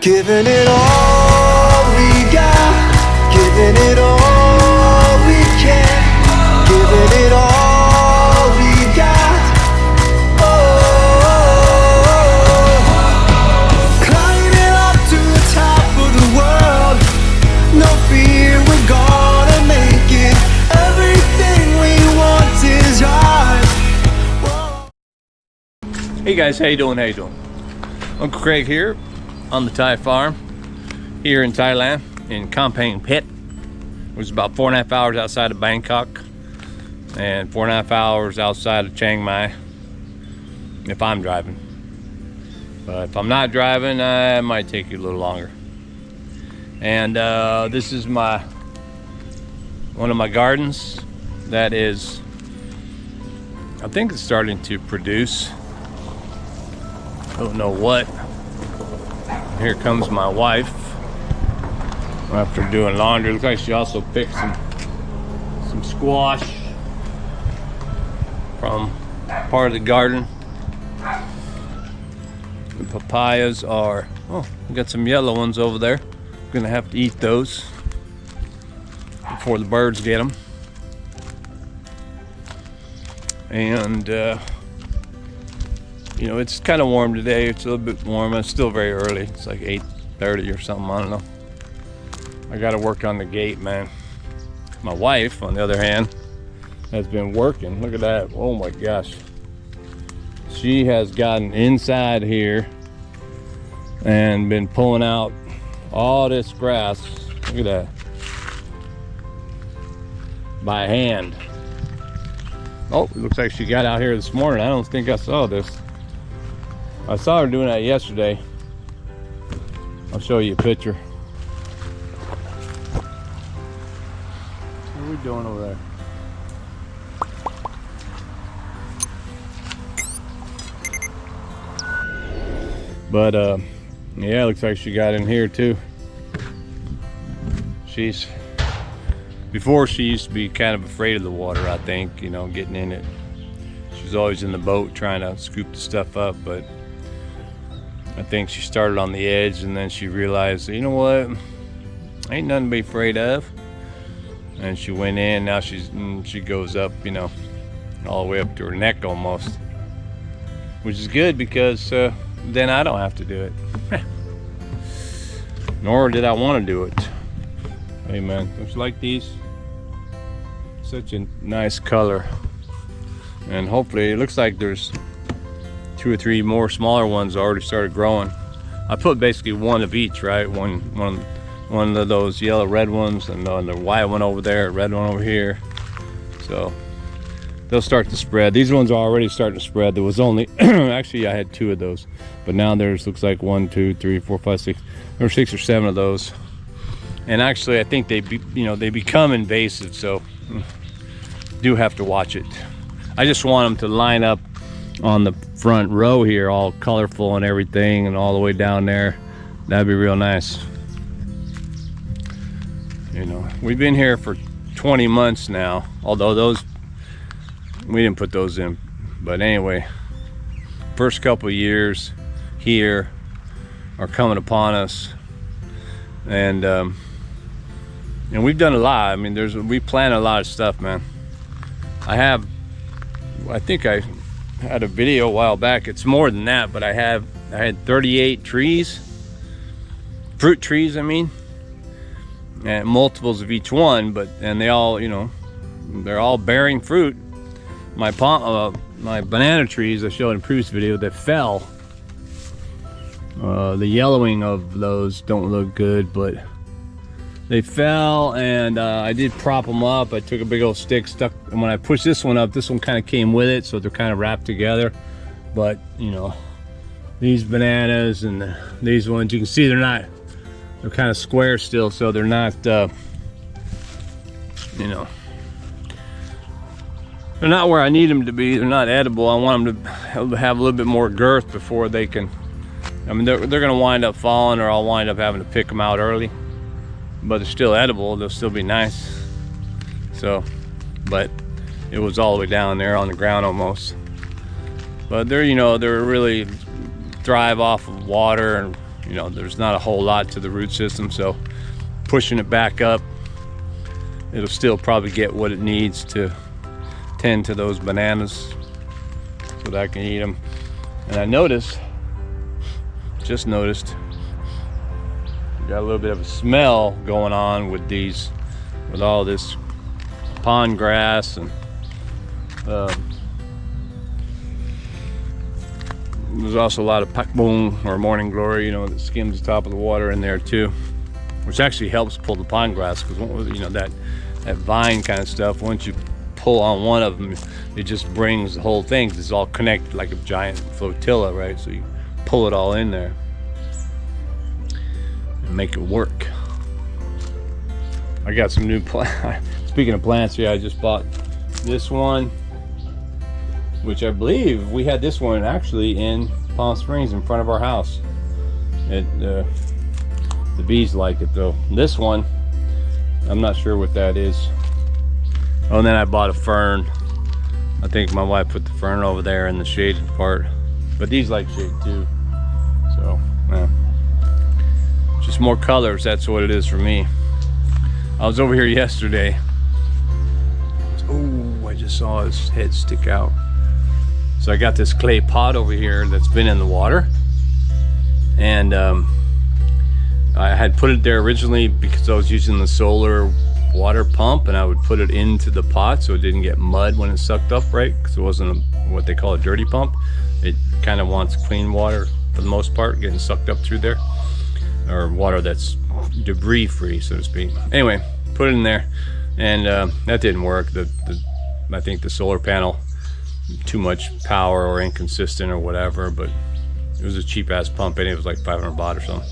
Giving it all we got, giving it all we can, giving it all we got. Oh, climbing up to the top of the world, no fear, we're gonna make it. Everything we want is ours. Whoa. Hey guys, how you doing? Uncle Craig here on the Thai farm here in Thailand in Kamphaeng Phet, which is about 4.5 hours outside of Bangkok and 4.5 hours outside of Chiang Mai if I'm driving. But if I'm not driving, it might take you a little longer. And this is one of my gardens that is, I think it's starting to produce. I don't know what. Here comes my wife after doing laundry. Looks like she also picked some squash from part of the garden. The papayas are, oh, we got some yellow ones over there. I'm gonna have to eat those before the birds get them. And you know, it's kind of warm today. It's a little bit warm. It's still very early. It's like 8:30 or something. I don't know. I got to work on the gate, man. My wife, on the other hand, has been working. Look at that. Oh my gosh. She has gotten inside here and been pulling out all this grass. Look at that. By hand. Oh, it looks like she got out here this morning. I don't think I saw this. I saw her doing that yesterday. I'll show you a picture. What are we doing over there? But yeah, looks like she got in here too. Before she used to be kind of afraid of the water, I think, you know, getting in it. She was always in the boat trying to scoop the stuff up, but I think she started on the edge and then she realized, you know what, ain't nothing to be afraid of. And she went in. Now she goes up, you know, all the way up to her neck almost, which is good because then I don't have to do it. Nor did I want to do it. Hey man, don't you like these? Such a nice color. And hopefully it looks like there's 2 or 3 more smaller ones already started growing. I put basically one of each, right? One of those yellow red ones, and the white one over there, red one over here. So they'll start to spread. These ones are already starting to spread. There was only actually I had 2 of those, but now there's looks like 1, 2, 3, 4, 5, 6. There were 6 or 7 of those. And actually I think they become invasive, so do have to watch it. I just want them to line up on the front row here, all colorful and everything, and all the way down there. That'd be real nice. You know, we've been here for 20 months now, although those, we didn't put those in. But anyway, first couple of years here are coming upon us, and we've done a lot. I mean, we plan a lot of stuff, man. I think I had a video a while back. It's more than that, but I had 38 trees, fruit trees, I mean, and multiples of each one, and they all, you know, they're all bearing fruit. My banana trees, I showed in a previous video, that fell. The yellowing of those don't look good, but they fell, and I did prop them up. I took a big old stick, and when I pushed this one up, this one kind of came with it, so they're kind of wrapped together. But you know, these bananas and these ones, you can see they're kind of square still, so they're not, you know, they're not where I need them to be. They're not edible. I want them to have a little bit more girth before they can, I mean, they're gonna wind up falling, or I'll wind up having to pick them out early. But they're still edible. They'll still be nice. So, but it was all the way down there on the ground almost. But they're, you know, they're really thrive off of water and you know, there's not a whole lot to the root system, so pushing it back up, it'll still probably get what it needs to tend to those bananas so that I can eat them. And I just noticed, got a little bit of a smell going on with these, with all this pond grass, and there's also a lot of pakbong or morning glory, you know, that skims the top of the water in there too, which actually helps pull the pond grass, because, you know, that vine kind of stuff, once you pull on one of them, it just brings the whole thing, 'cause it's all connected like a giant flotilla, right? So you pull it all in there and make it work. I got some new plants. Speaking of plants, yeah, I just bought this one, which I believe we had this one actually in Palm Springs in front of our house. The bees like it though. This one, I'm not sure what that is. Oh, and then I bought a fern. I think my wife put the fern over there in the shaded part, but these like shade too. So, yeah. Just more colors, that's what it is for me. I was over here yesterday. Oh, I just saw his head stick out. So I got this clay pot over here that's been in the water, and I had put it there originally because I was using the solar water pump, and I would put it into the pot so it didn't get mud when it sucked up, right? Because it wasn't what they call a dirty pump. It kind of wants clean water for the most part, getting sucked up through there, or water that's debris free, so to speak. Anyway, put it in there, and that didn't work. I think the solar panel, too much power or inconsistent or whatever, but it was a cheap ass pump, and it was like 500 baht or something.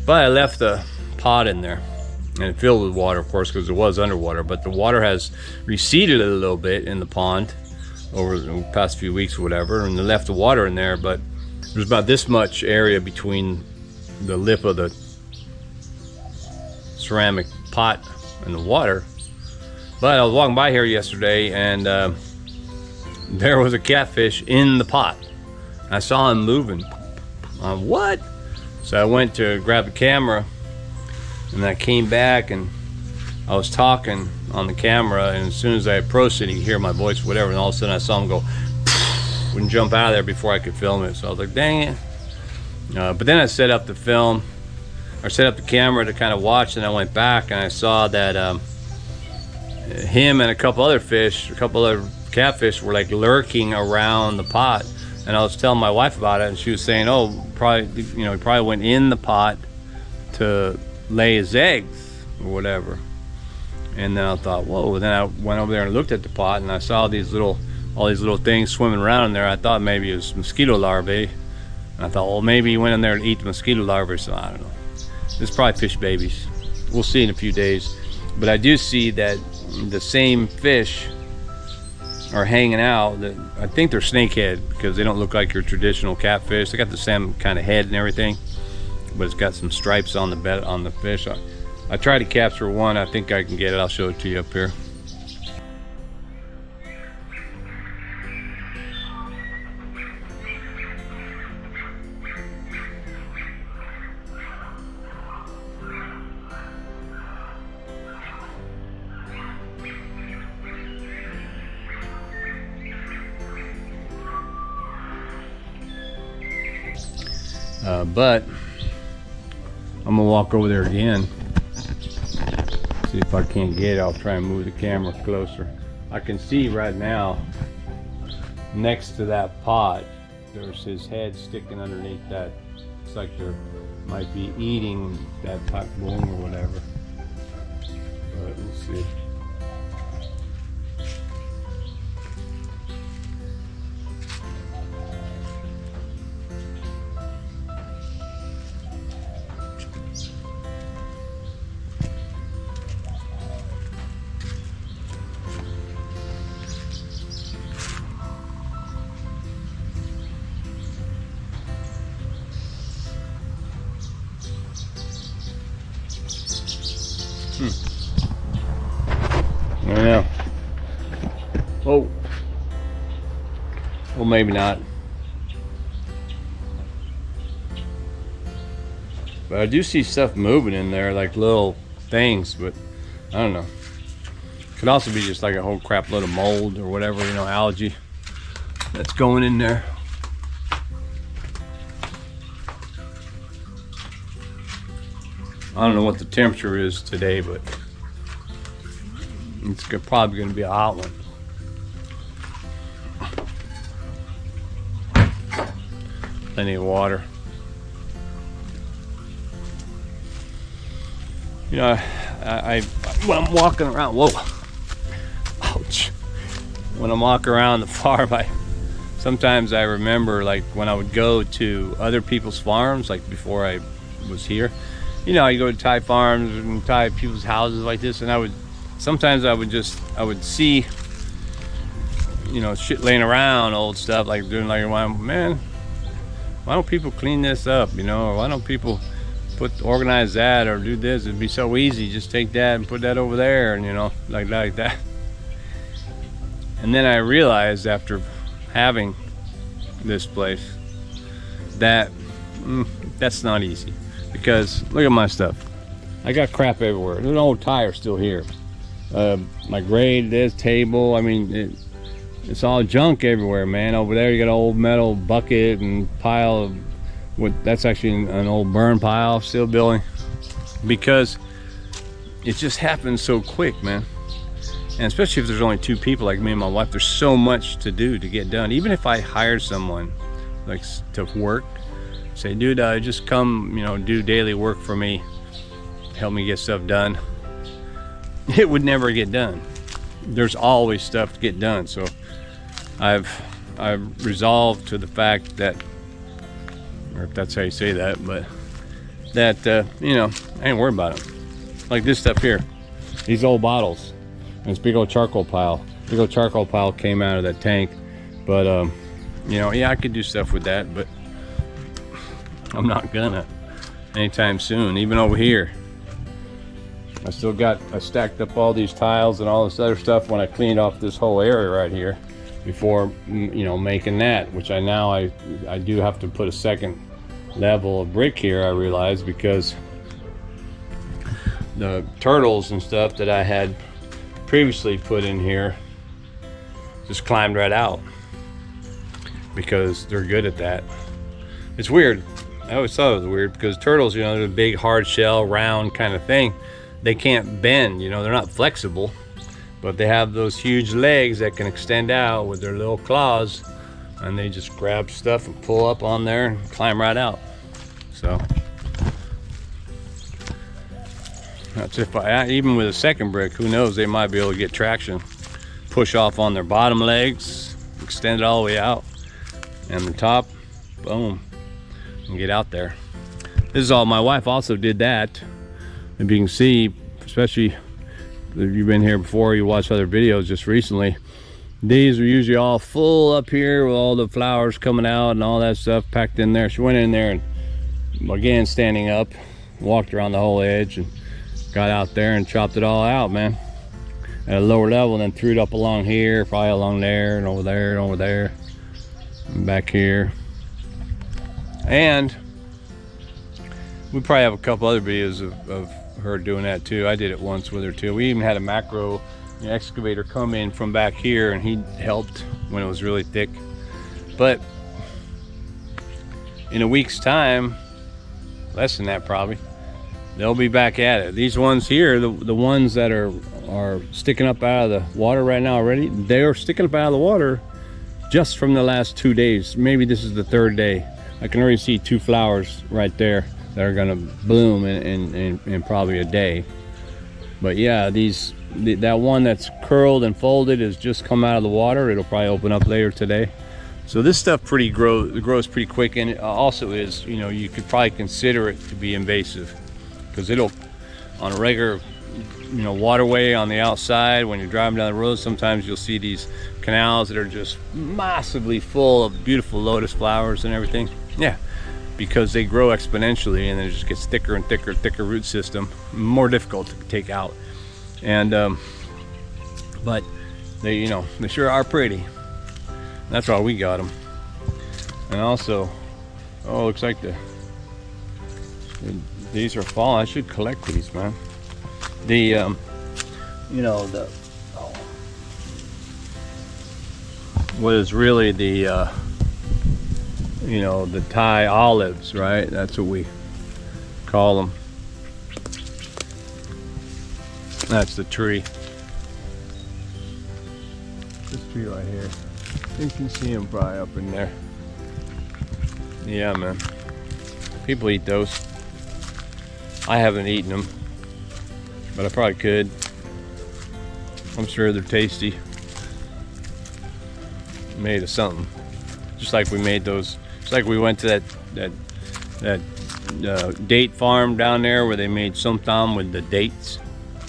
But I left the pot in there, and it filled with water, of course, because it was underwater, but the water has receded a little bit in the pond over the past few weeks or whatever, and they left the water in there, but there's about this much area between the lip of the ceramic pot and the water. But I was walking by here yesterday, and there was a catfish in the pot. I saw him moving. What? So I went to grab the camera, and I came back, and I was talking on the camera, and as soon as I approached it, you hear my voice, whatever, and all of a sudden I saw him go and jump out of there before I could film it. So I was like, dang it. But then I set up the film, or set up the camera to kind of watch, and I went back and I saw that him and a couple other catfish were like lurking around the pot. And I was telling my wife about it, and she was saying, oh, probably, you know, he probably went in the pot to lay his eggs or whatever. And then I thought, whoa. And then I went over there and looked at the pot, and I saw all these little things swimming around in there. I thought maybe it was mosquito larvae. And I thought, well, maybe he went in there to eat the mosquito larvae, so I don't know. It's probably fish babies. We'll see in a few days. But I do see that the same fish are hanging out. I think they're snakehead, because they don't look like your traditional catfish. They got the same kind of head and everything, but it's got some stripes on the fish. I tried to capture one. I think I can get it. I'll show it to you up here. But I'm gonna walk over there again, see if I can't get it. I'll try and move the camera closer. I can see right now next to that pot there's his head sticking underneath that. It's like there might be eating that pakbong or whatever, but let's see. I don't know. Oh. Well, maybe not. But I do see stuff moving in there, like little things, but I don't know. Could also be just like a whole crap load of mold or whatever, you know, algae that's going in there. I don't know what the temperature is today, but it's probably going to be a hot one. Plenty of water. You know, when I'm walking around, whoa, ouch. When I'm walking around the farm, sometimes I remember like when I would go to other people's farms, like before I was here. You know, you go to Thai farms and Thai people's houses like this, and sometimes I would see, you know, shit laying around, old stuff, like doing like, man, why don't people clean this up, you know, or why don't people organize that or do this? It'd be so easy, just take that and put that over there, and you know, like that. And then I realized after having this place that that's not easy, because look at my stuff. I got crap everywhere. There's an old tire still here. My grade, this table, I mean, it's all junk everywhere, man. Over there you got an old metal bucket and pile of that's actually an old burn pile still building, because it just happens so quick, man. And especially if there's only two people like me and my wife, there's so much to do to get done. Even if I hired someone like to work, say, dude, just come, you know, do daily work for me, help me get stuff done, it would never get done. There's always stuff to get done. So I've resolved to the fact that, or if that's how you say that, but that you know, I ain't worried about them. Like this stuff here, these old bottles, and this big old charcoal pile. Big old charcoal pile came out of that tank, but you know, yeah, I could do stuff with that, but I'm not gonna anytime soon. Even over here, I stacked up all these tiles and all this other stuff when I cleaned off this whole area right here before, you know, making that, which I do have to put a second level of brick here, I realize, because the turtles and stuff that I had previously put in here just climbed right out, because they're good at that. It's weird. I always thought it was weird, because turtles, you know, they're a big hard shell, round kind of thing. They can't bend, you know, they're not flexible, but they have those huge legs that can extend out with their little claws, and they just grab stuff and pull up on there and climb right out. So that's if even with a second brick, who knows, they might be able to get traction, push off on their bottom legs, extend it all the way out, and the top, boom, and get out there. This is all, my wife also did that. If you can see, especially if you've been here before, you watched other videos just recently, these are usually all full up here with all the flowers coming out and all that stuff packed in there. She went in there and, again, standing up, walked around the whole edge and got out there and chopped it all out, man, at a lower level, and then threw it up along here, probably along there and over there and over there and back here. And we probably have a couple other videos of her doing that too. I did it once with her too. We even had a macro excavator come in from back here, and he helped when it was really thick. But in a week's time, less than that probably, they'll be back at it. These ones here, the ones that are sticking up out of the water right now already, they are sticking up out of the water just from the last 2 days. Maybe this is the third day. I can already see 2 flowers right there that are gonna bloom in probably a day. But yeah, that one that's curled and folded has just come out of the water. It'll probably open up later today. So this stuff grows pretty quick, and it also is, you know, you could probably consider it to be invasive, because it'll, on a regular, you know, waterway on the outside, when you're driving down the road, sometimes you'll see these canals that are just massively full of beautiful lotus flowers and everything. Yeah, because they grow exponentially, and then it just gets thicker and thicker root system, more difficult to take out. And but they, you know, they sure are pretty. That's why we got them. And also, oh, looks like the these are falling. I should collect these, man. The you know, the what is really the you know, the Thai olives, right? That's what we call them. That's the tree. This tree right here. You can see them probably up in there. Yeah, man. People eat those. I haven't eaten them, but I probably could. I'm sure they're tasty. Made of something. Just like we made those. Just like we went to that date farm down there where they made somtam with the dates.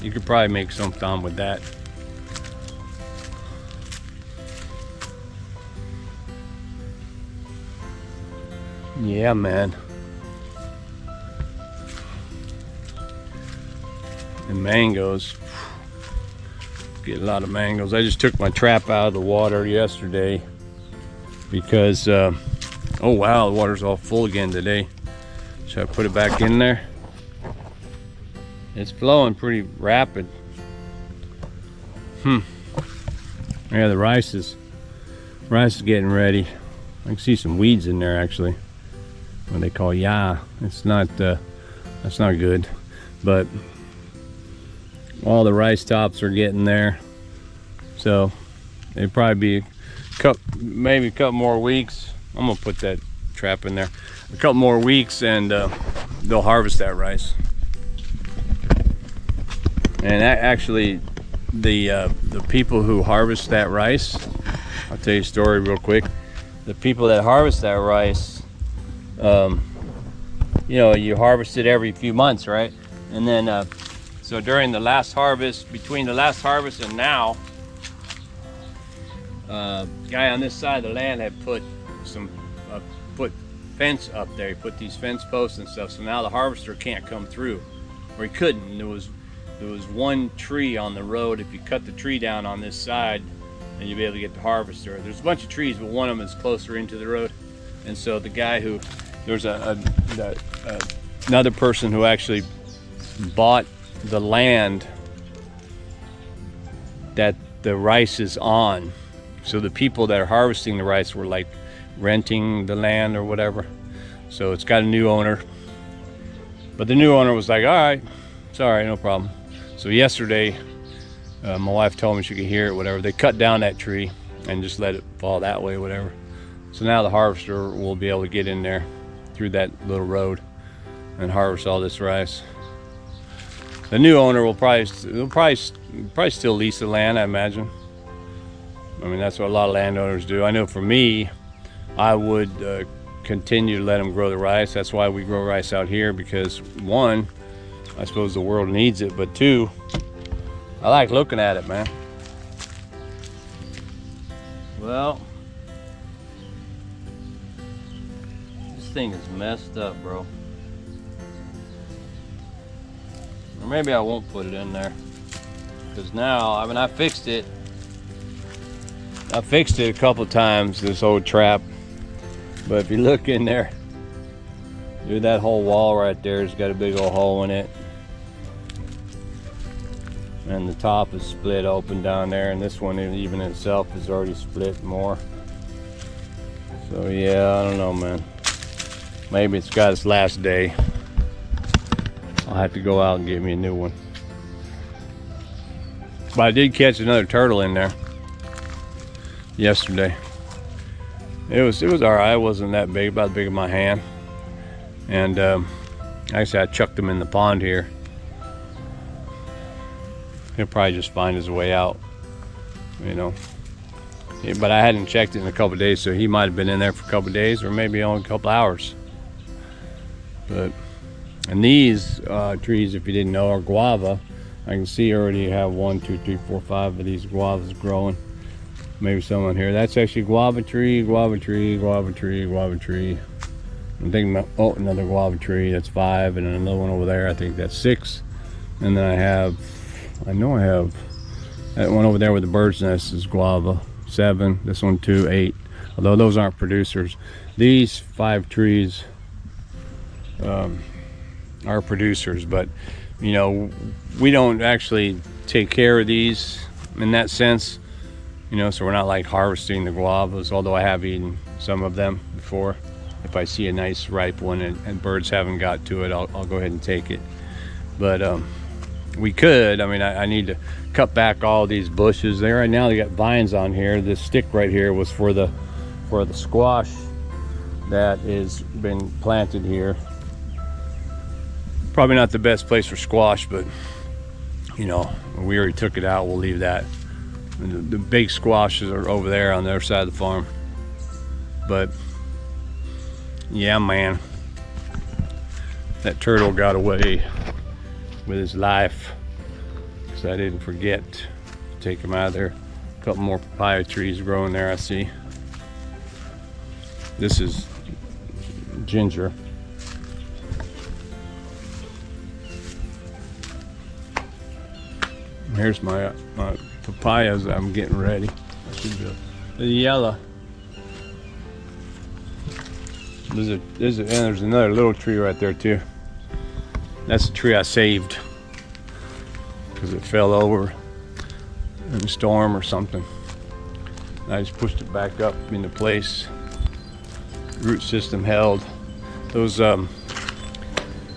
You could probably make somtam with that. Yeah, man. And mangoes. Get a lot of mangoes. I just took my trap out of the water yesterday because oh wow, the water's all full again today. Should I put it back in there? It's flowing pretty rapid. Yeah, the rice is getting ready. I can see some weeds in there actually. What they call ya. It's not that's not good. But all the rice tops are getting there. So it'd probably be maybe a couple more weeks. I'm gonna put that trap in there. A couple more weeks and they'll harvest that rice. And actually, the people who harvest that rice, I'll tell you a story real quick. The people that harvest that rice, you know, you harvest it every few months, right? And then, so during the last harvest, between the last harvest and now, guy on this side of the land had put put fence up there. He put these fence posts and stuff. So now the harvester can't come through, or he couldn't. There was one tree on the road. If you cut the tree down on this side, then you'll be able to get the harvester. There's a bunch of trees, but one of them is closer into the road. And so the guy who, there's another person who actually bought the land that the rice is on. So the people that are harvesting the rice were like renting the land or whatever. So it's got a new owner. But the new owner was like, all right, it's all right, no problem. So yesterday, my wife told me she could hear it, whatever. They cut down that tree and just let it fall that way, whatever. So now the harvester will be able to get in there through that little road and harvest all this rice. The new owner will probably still lease the land, I imagine. I mean, that's what a lot of landowners do. I know for me, I would continue to let them grow the rice. That's why we grow rice out here, because one, I suppose the world needs it, but two, I like looking at it, man. Well, this thing is messed up, bro. Or maybe I won't put it in there, because now, I mean, I fixed it a couple times, this old trap. But if you look in there, dude, that whole wall right there has got a big old hole in it. And the top is split open down there, and this one even itself is already split more. So yeah, I don't know, man. Maybe it's got its last day. I'll have to go out and get me a new one. But I did catch another turtle in there yesterday. It was all right. It wasn't that big, about big as my hand. And actually, I chucked him in the pond here. He'll probably just find his way out, you know. Yeah, but I hadn't checked it in a couple of days, so he might have been in there for a couple of days, or maybe only a couple hours. But and these trees, if you didn't know, are guava. I can see already have 1, 2, 3, 4, 5 of these guavas growing. Maybe someone here. That's actually guava tree, guava tree, guava tree, guava tree. I'm thinking about, oh, another guava tree. That's 5, and another one over there. I think that's 6. And then I know I have that one over there with the bird's nest is guava, 7. This one 2, 8. Although those aren't producers. These 5 trees our producers, but you know, we don't actually take care of these in that sense, you know, so we're not like harvesting the guavas, although I have eaten some of them before. If I see a nice ripe one and birds haven't got to it, I'll go ahead and take it. But we could, I mean, I need to cut back all these bushes there. Right now they got vines on here. This stick right here was for the squash that is been planted here. Probably not the best place for squash, but you know, we already took it out. We'll leave that. And the big squashes are over there on the other side of the farm. But yeah, man, that turtle got away with his life because I didn't forget to take him out of there. A couple more papaya trees growing there, I see. This is ginger. Here's my papayas I'm getting ready. I should do the yellow. And there's another little tree right there too. That's the tree I saved because it fell over in a storm or something. I just pushed it back up into place. Root system held. Those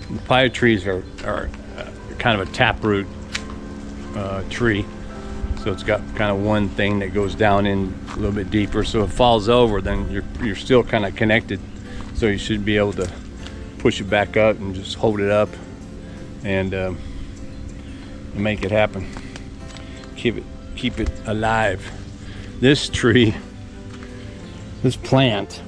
papaya trees are kind of a taproot tree, so it's got kind of one thing that goes down in a little bit deeper, so if it falls over then you're still kind of connected, so you should be able to push it back up and just hold it up and make it happen. Keep it alive. This tree, this plant,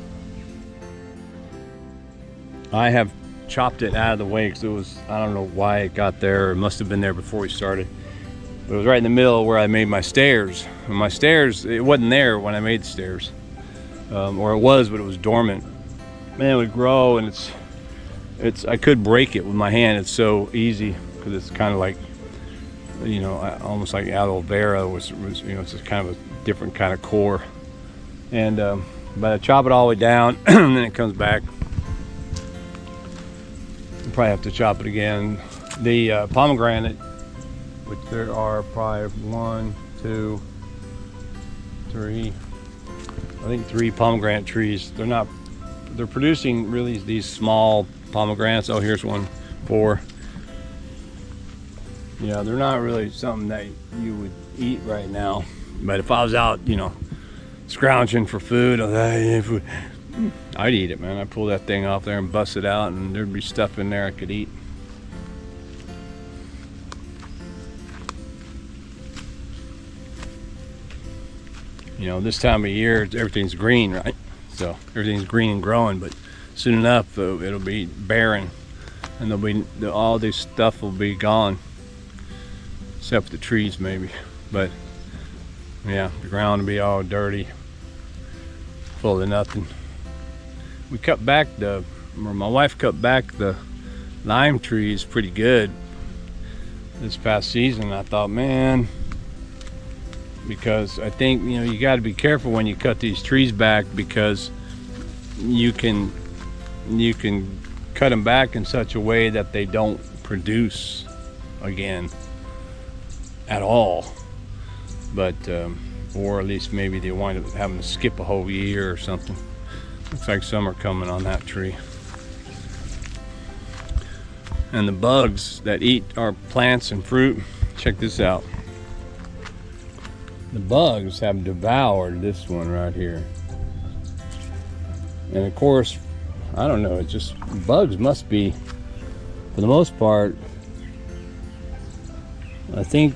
I have chopped it out of the way because it was, I don't know why it got there. It must have been there before we started. But it was right in the middle where I made my stairs. And my stairs, it wasn't there when I made the stairs. Or it was, but it was dormant. Man, it would grow, and it's I could break it with my hand. It's so easy because it's kind of like, you know, almost like aloe vera was, you know, it's just kind of a different kind of core. And but I chop it all the way down, and then it comes back. Probably have to chop it again. The pomegranate, which there are probably 1, 2, 3, I think 3 pomegranate trees. They're producing really these small pomegranates. Oh, here's one, 4. Yeah, they're not really something that you would eat right now. But if I was out, you know, scrounging for food, I'd eat it, man. I'd pull that thing off there and bust it out, and there'd be stuff in there I could eat. You know, this time of year, everything's green, right? So everything's green and growing, but soon enough, it'll be barren, and all this stuff will be gone, except for the trees maybe. But yeah, the ground will be all dirty, full of nothing. We cut back my wife cut back the lime trees pretty good this past season. I thought, man, because I think, you know, you got to be careful when you cut these trees back, because you can cut them back in such a way that they don't produce again at all. But or at least maybe they wind up having to skip a whole year or something. Looks like some are coming on that tree. And the bugs that eat our plants and fruit, check this out. The bugs have devoured this one right here. And of course, I don't know, it's just bugs must be, for the most part, I think,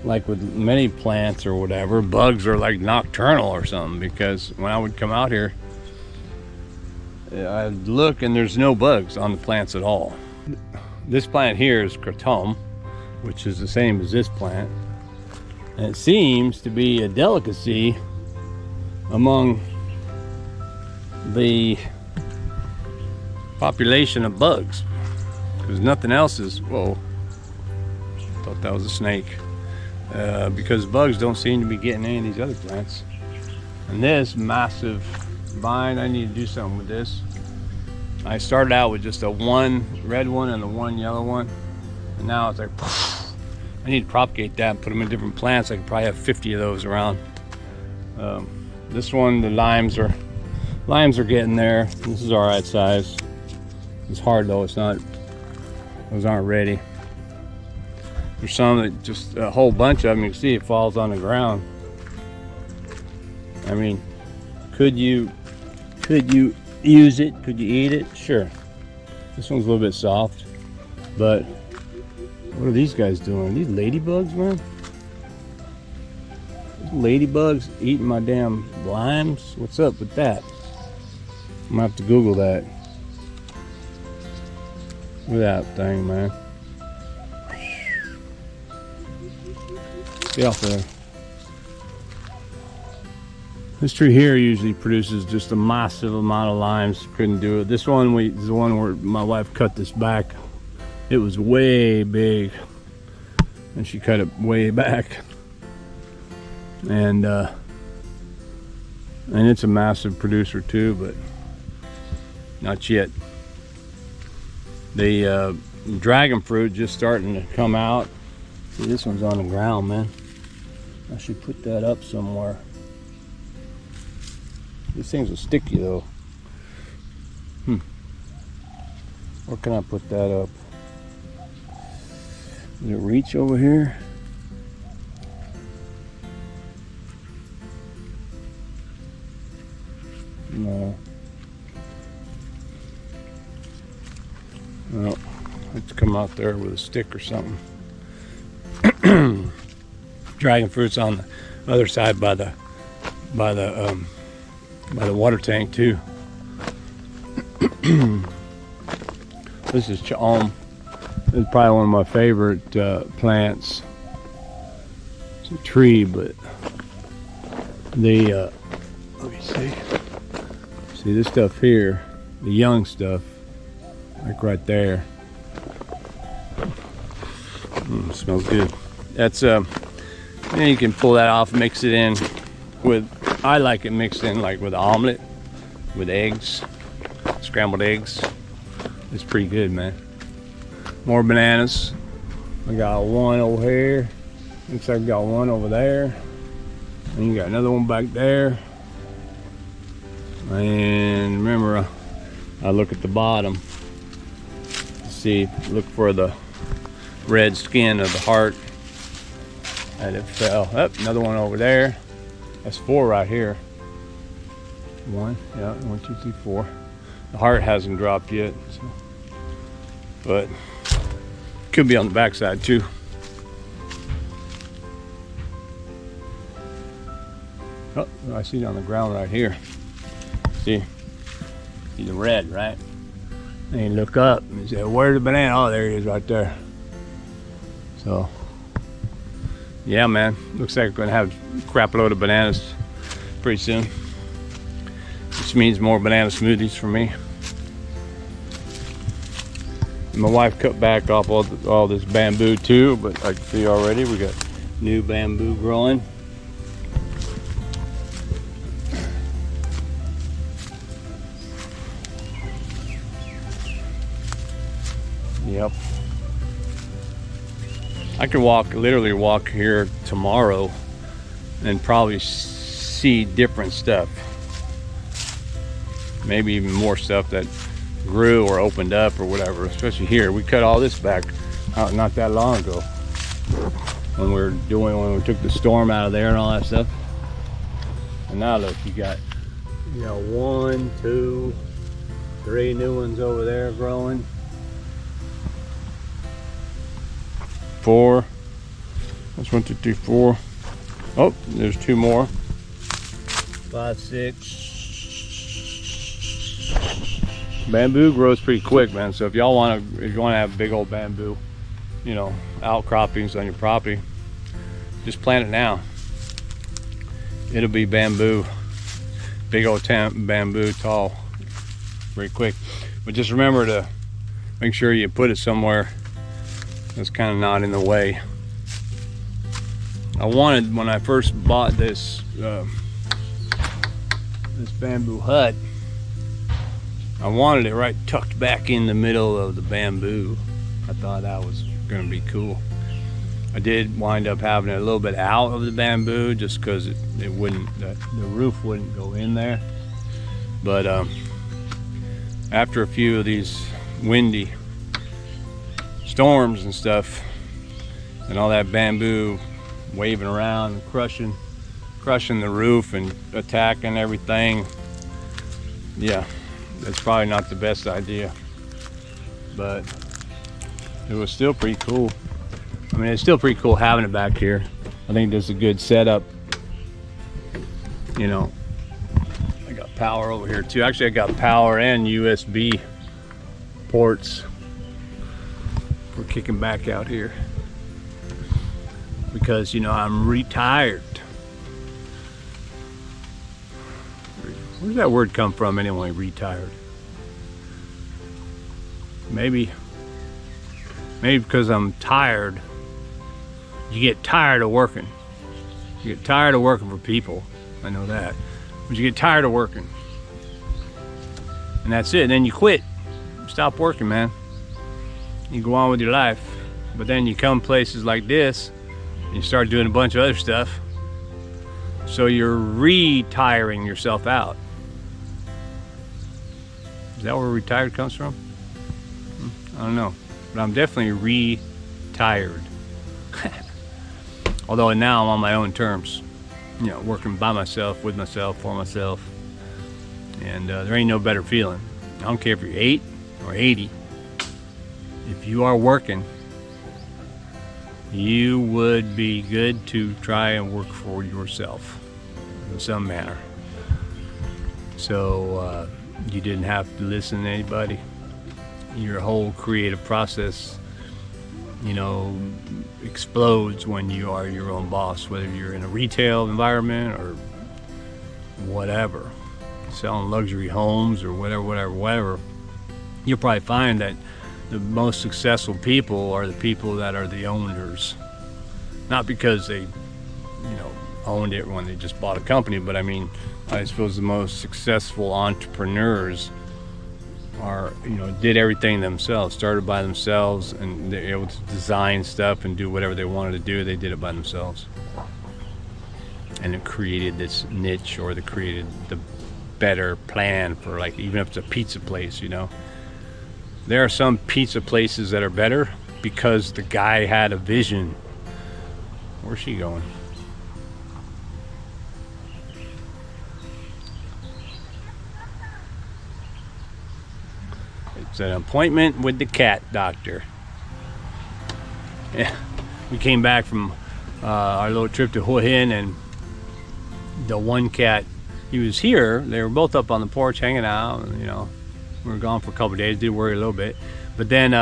like with many plants or whatever, bugs are like nocturnal or something, because when I would come out here, I'd look and there's no bugs on the plants at all. This plant here is kratom, which is the same as this plant. And it seems to be a delicacy among the population of bugs, because nothing else is, whoa, thought that was a snake. Because bugs don't seem to be getting any of these other plants. And this massive vine, I need to do something with this. I started out with just a one red one and a one yellow one, and now it's like I need to propagate that and put them in different plants. I could probably have 50 of those around. This one, the limes are getting there. This is all right size. It's hard though. It's not. Those aren't ready. There's some that just a whole bunch of them. You can see it falls on the ground. I mean, could you use it? Could you eat it? Sure. This one's a little bit soft, but what are these guys doing? These ladybugs, man. These ladybugs eating my damn limes. What's up with that? I'm gonna have to Google that. Look at that thing, man. Get off there. This tree here usually produces just a massive amount of limes. Couldn't do it. This one is the one where my wife cut this back. It was way big, and she cut it way back. And it's a massive producer too, but not yet. The dragon fruit just starting to come out. See, this one's on the ground, man. I should put that up somewhere. These things are sticky though. Where can I put that up? Does it reach over here? No. No. Let's come out there with a stick or something. Dragon fruit's on the other side by the water tank too. This is Chom. This is probably one of my favorite plants. It's a tree, but the let me see this stuff here, the young stuff, like right there. Smells good. That's then you can pull that off, mix it in with, I like it mixed in like with omelet, with eggs, scrambled eggs. It's pretty good, man. More bananas. I got one over here. Looks like I got one over there. And you got another one back there. And remember, I look at the bottom to see, look for the red skin of the heart. And it fell. Oh, another one over there. That's 4 right here. 1, yeah, 1, 2, 3, 4. The heart hasn't dropped yet, so. But could be on the backside too. Oh, I see it on the ground right here. See the red, right? And you look up and you say, "Where's the banana?" Oh, there he is, right there. So, yeah, man. Looks like we're gonna have a crap load of bananas pretty soon, which means more banana smoothies for me. My wife cut back off all this bamboo too, but I can see already we got new bamboo growing. Yep. I could literally walk here tomorrow and probably see different stuff. Maybe even more stuff that grew or opened up or whatever, especially here. We cut all this back not that long ago when we took the storm out of there and all that stuff. And now look, you got 1, 2, 3 new ones over there growing. 4. That's 1, 2, 3, 4. Oh, there's 2 more. 5, 6. Bamboo grows pretty quick, man. So if you want to have big old bamboo, outcroppings on your property, just plant it now. It'll be bamboo, big old bamboo, tall, very quick. But just remember to make sure you put it somewhere that's kind of not in the way. I wanted, when I first bought this bamboo hut, I wanted it right tucked back in the middle of the bamboo. I thought that was gonna be cool. I did wind up having it a little bit out of the bamboo just because it wouldn't, the roof wouldn't go in there. But after a few of these windy storms and stuff, and all that bamboo waving around and crushing the roof and attacking everything, yeah, that's probably not the best idea. But it was still pretty cool. I mean, it's still pretty cool having it back here. I think this is a good setup. You know, I got power over here too. Actually, I got power and USB ports for kicking back out here. Because, you know, I'm retired. Where does that word come from anyway, retired? Maybe because I'm tired. You get tired of working. You get tired of working for people. I know that. But you get tired of working. And that's it. And then you quit. Stop working, man. You go on with your life. But then you come places like this and you start doing a bunch of other stuff. So you're retiring yourself out. Is that where retired comes from? I don't know. But I'm definitely retired. Although now I'm on my own terms, you know, working by myself, with myself, for myself. And there ain't no better feeling. I don't care if you're 8 or 80. If you are working, you would be good to try and work for yourself in some manner. So you didn't have to listen to anybody. Your whole creative process, you know, explodes when you are your own boss, whether you're in a retail environment or whatever, selling luxury homes or whatever. You'll probably find that the most successful people are the people that are the owners. Not because they, you know, owned it when they just bought a company, but I mean, I suppose the most successful entrepreneurs are, you know, did everything themselves, started by themselves, and they're able to design stuff and do whatever they wanted to do. They did it by themselves, and it created this niche, or they created the better plan for, like, even if it's a pizza place, you know. There are some pizza places that are better because the guy had a vision. Where's she going? It's an appointment with the cat doctor. Yeah, we came back from our little trip to Hua Hin, and the one cat, he was here. They were both up on the porch hanging out, and, you know, we were gone for a couple of days. Did worry a little bit, but then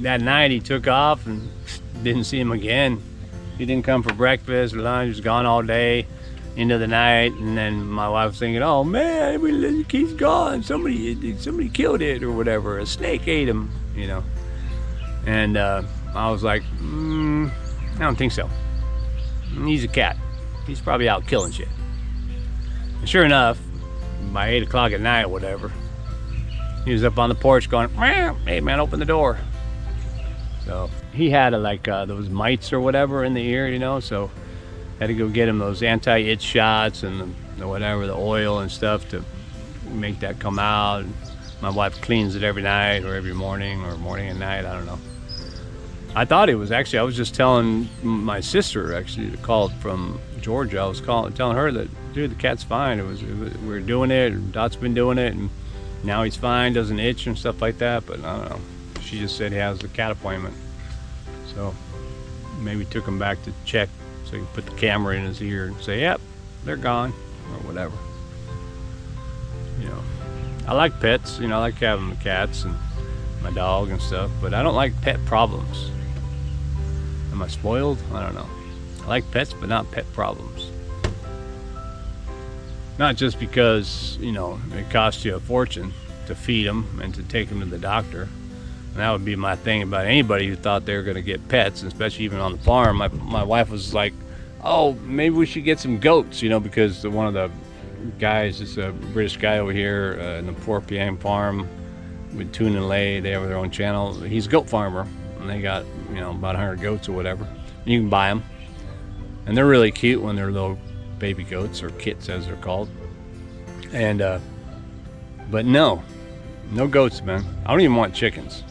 that night he took off and didn't see him again. He didn't come for breakfast or lunch. He was gone all day into the night. And then my wife was thinking, "Oh man, he's gone. Somebody killed it or whatever. A snake ate him, you know." And I was like, I don't think so. He's a cat. He's probably out killing shit. And sure enough, by 8 o'clock at night or whatever, he was up on the porch going, "Hey man, open the door." So he had those mites or whatever in the ear, you know, so had to go get him those anti-itch shots and the oil and stuff to make that come out. My wife cleans it every night or every morning or morning and night, I don't know. I thought it was actually, I was just telling my sister actually, that called from Georgia. I was telling her that, dude, the cat's fine. We were doing it. Dot's been doing it, and now he's fine, doesn't itch and stuff like that. But I don't know. She just said he has a cat appointment, so maybe took him back to check, so he could put the camera in his ear and say, "Yep, they're gone," or whatever. You know, I like pets. You know, I like having the cats and my dog and stuff, but I don't like pet problems. Am I spoiled? I don't know. I like pets, but not pet problems. Not just because, you know, it costs you a fortune to feed them and to take them to the doctor. And that would be my thing about anybody who thought they were going to get pets, especially even on the farm. My wife was like, "Oh, maybe we should get some goats," you know, because one of the guys, it's a British guy over here in the Porpiang farm with Tune and Lay. They have their own channel. He's a goat farmer, and they got, you know, about 100 goats or whatever. And you can buy them, and they're really cute when they're little baby goats, or kits as they're called. And but no goats, man. I don't even want chickens.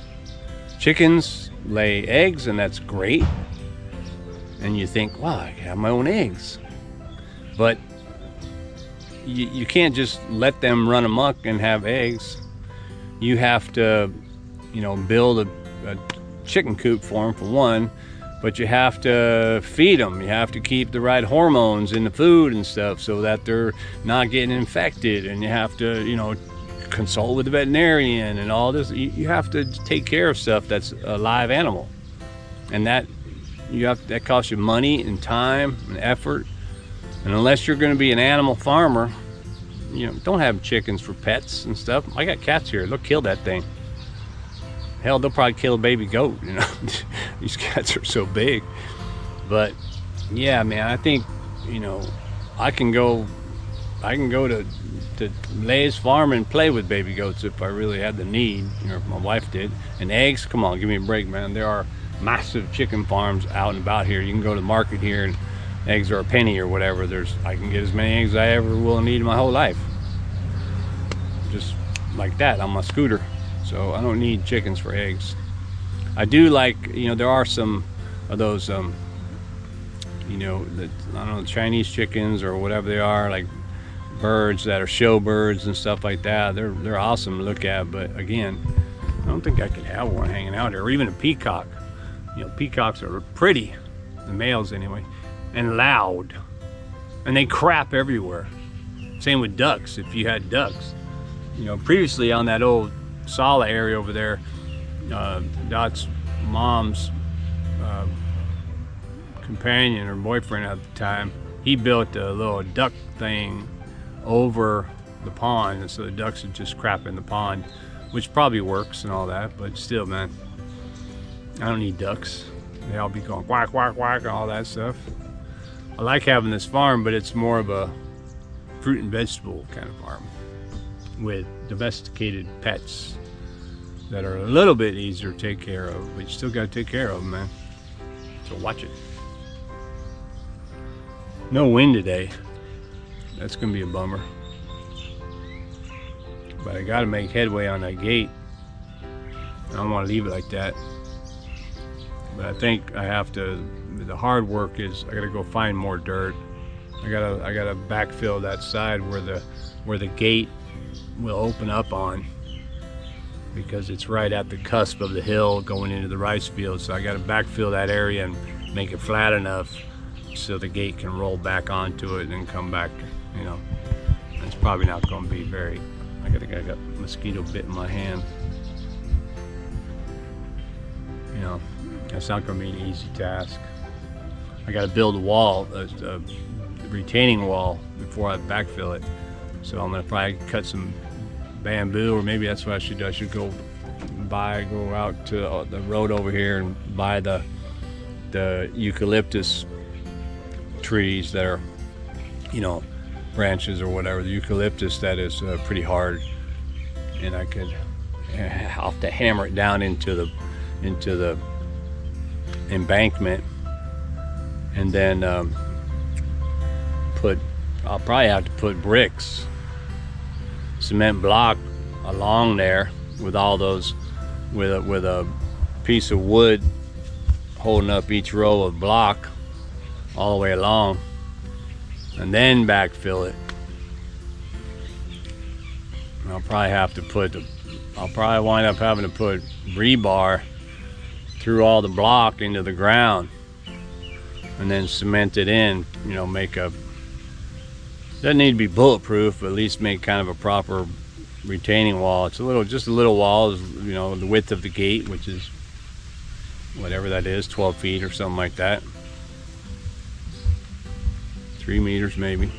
Chickens lay eggs, and that's great. And you think, wow, I can have my own eggs. But you can't just let them run amok and have eggs. You have to, you know, build a chicken coop for them, for one. But you have to feed them. You have to keep the right hormones in the food and stuff so that they're not getting infected. And you have to, you know, consult with the veterinarian and all this. You have to take care of stuff that's a live animal, and that costs you money and time and effort. And unless you're going to be an animal farmer, you know, don't have chickens for pets and stuff. I got cats here. They'll kill that thing. Hell, they'll probably kill a baby goat, you know. These cats are so big. But yeah, man, I think, you know, I can go to Lay's farm and play with baby goats if I really had the need, you know, if my wife did. And eggs, come on, give me a break, man. There are massive chicken farms out and about here. You can go to the market here and eggs are a penny or whatever. I can get as many eggs as I ever will need in my whole life. Just like that on my scooter. So I don't need chickens for eggs. I do like, you know, there are some of those, you know, I don't know, Chinese chickens or whatever they are, like birds that are show birds and stuff like that. They're awesome to look at, but again, I don't think I could have one hanging out here, or even a peacock. You know, peacocks are pretty, the males anyway, and loud, and they crap everywhere. Same with ducks. If you had ducks, you know, previously on that old Sala area over there, Dot's mom's companion or boyfriend at the time, he built a little duck thing over the pond, and so the ducks would just crap in the pond, which probably works and all that, but still, man, I don't need ducks. They all be going quack, quack, quack, and all that stuff. I like having this farm, but it's more of a fruit and vegetable kind of farm with domesticated pets that are a little bit easier to take care of, but you still got to take care of them, man. So watch it. No wind today. That's gonna be a bummer. But I gotta make headway on that gate. I don't want to leave it like that. But I think I have to. The hard work is I gotta go find more dirt. I gotta backfill that side where the gate will open up on, because it's right at the cusp of the hill going into the rice field. So I gotta backfill that area and make it flat enough so the gate can roll back onto it and then come back, you know. It's probably not gonna be very, I got a mosquito bit in my hand. You know, that's not gonna be an easy task. I gotta build a wall, a retaining wall, before I backfill it. So I'm gonna probably cut some bamboo, or maybe that's what I should do. I should go out to the road over here and buy the eucalyptus trees that are, you know, branches or whatever. The eucalyptus that is pretty hard, and I'll have to hammer it down into the embankment, and then I'll probably have to put bricks, cement block along there with all those, with a piece of wood holding up each row of block all the way along, and then backfill it. And I'll probably wind up having to put rebar through all the block into the ground, and then cement it in, you know, doesn't need to be bulletproof, but at least make kind of a proper retaining wall. It's just a little wall, you know, the width of the gate, which is whatever that is, 12 feet or something like that. 3 meters maybe.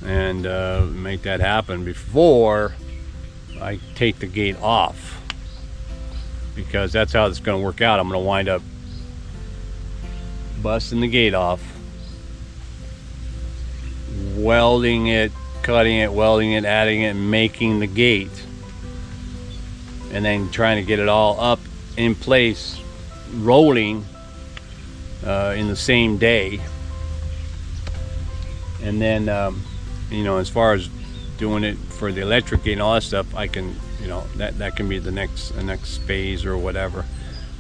And make that happen before I take the gate off, because that's how it's going to work out. I'm going to wind up busting the gate off, welding it, cutting it, welding it, adding it, making the gate, and then trying to get it all up in place, rolling in the same day. And then you know, as far as doing it for the electric gate and all that stuff, I can, you know, that can be the next phase or whatever.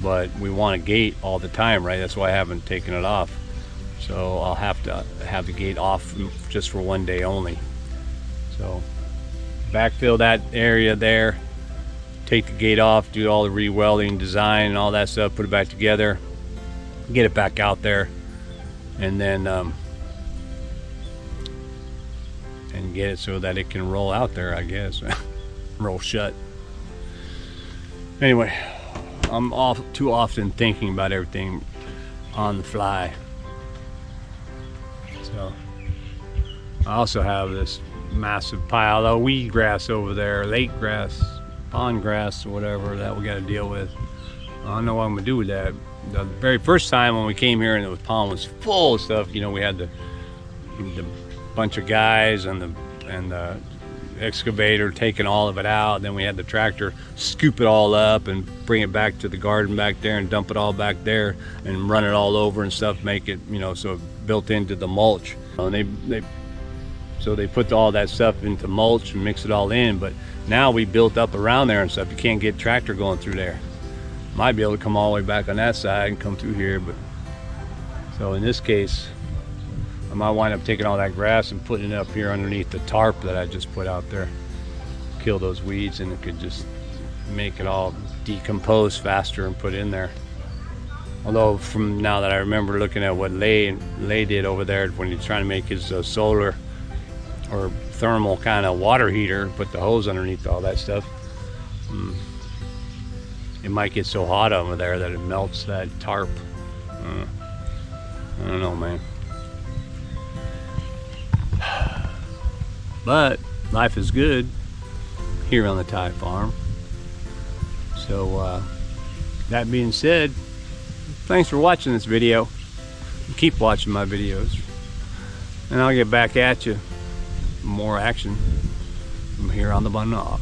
But we want a gate all the time, right? That's why I haven't taken it off. So I'll have to have the gate off just for one day only. So backfill that area there, take the gate off, do all the re-welding, design and all that stuff, put it back together, get it back out there, and then and get it so that it can roll out there, I guess. Roll shut. Anyway, I'm too often thinking about everything on the fly. So I also have this massive pile of weed grass over there, lake grass, pond grass, or whatever that we got to deal with. I don't know what I'm gonna do with that. The very first time when we came here and the pond was full of stuff, you know, we had the bunch of guys and the excavator taking all of it out. Then we had the tractor scoop it all up and bring it back to the garden back there and dump it all back there and run it all over and stuff, make it, you know, so it built into the mulch. And so they put all that stuff into mulch and mix it all in. But now we built up around there and stuff. You can't get tractor going through there. Might be able to come all the way back on that side and come through here, but so in this case I might wind up taking all that grass and putting it up here underneath the tarp that I just put out there. Kill those weeds, and it could just make it all decompose faster and put in there. Although from now that I remember looking at what Lay did over there when he's trying to make his solar or thermal kind of water heater, put the hose underneath all that stuff, it might get so hot over there that it melts that tarp. I don't know, man. But life is good here on the Thai farm. So that being said, thanks for watching this video. Keep watching my videos, and I'll get back at you. More action from here on the Bannock.